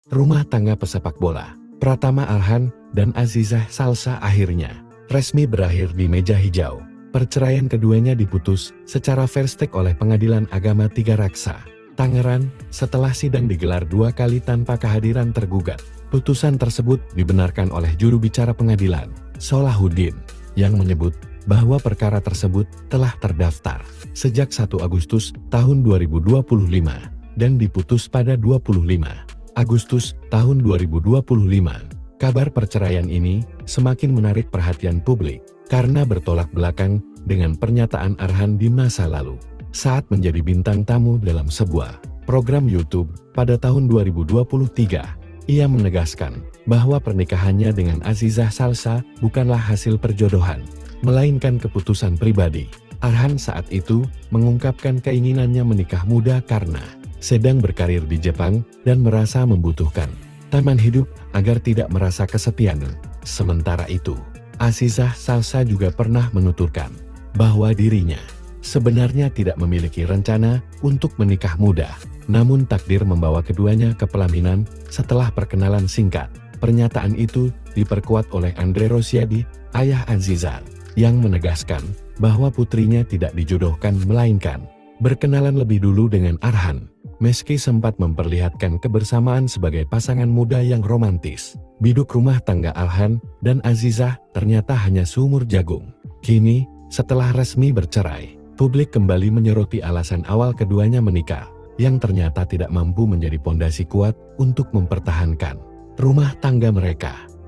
Rumah tangga pesepak bola, Pratama Arhan dan Azizah Salsa akhirnya resmi berakhir di meja hijau. Perceraian keduanya diputus secara fair stake oleh Pengadilan Agama Tiga Raksa, Tangerang, setelah sidang digelar 2 kali tanpa kehadiran tergugat. Putusan tersebut dibenarkan oleh juru bicara pengadilan, Solahuddin, yang menyebut bahwa perkara tersebut telah terdaftar sejak 1 Agustus tahun 2025 dan diputus pada 25 Agustus tahun 2025. Kabar perceraian ini semakin menarik perhatian publik karena bertolak belakang dengan pernyataan Arhan di masa lalu saat menjadi bintang tamu dalam sebuah program YouTube pada tahun 2023. Ia menegaskan bahwa pernikahannya dengan Azizah Salsa bukanlah hasil perjodohan, melainkan keputusan pribadi. Arhan saat itu mengungkapkan keinginannya menikah muda karena sedang berkarir di Jepang dan merasa membutuhkan taman hidup agar tidak merasa kesepian. Sementara itu, Azizah Salsa juga pernah menuturkan bahwa dirinya sebenarnya tidak memiliki rencana untuk menikah muda, namun takdir membawa keduanya ke pelaminan setelah perkenalan singkat. Pernyataan itu diperkuat oleh Andre Rosiadi, ayah Azizah, yang menegaskan bahwa putrinya tidak dijodohkan melainkan berkenalan lebih dulu dengan Arhan. Meski sempat memperlihatkan kebersamaan sebagai pasangan muda yang romantis, biduk rumah tangga Arhan dan Azizah ternyata hanya sumur jagung. Kini, setelah resmi bercerai, publik kembali menyoroti alasan awal keduanya menikah, yang ternyata tidak mampu menjadi pondasi kuat untuk mempertahankan rumah tangga mereka.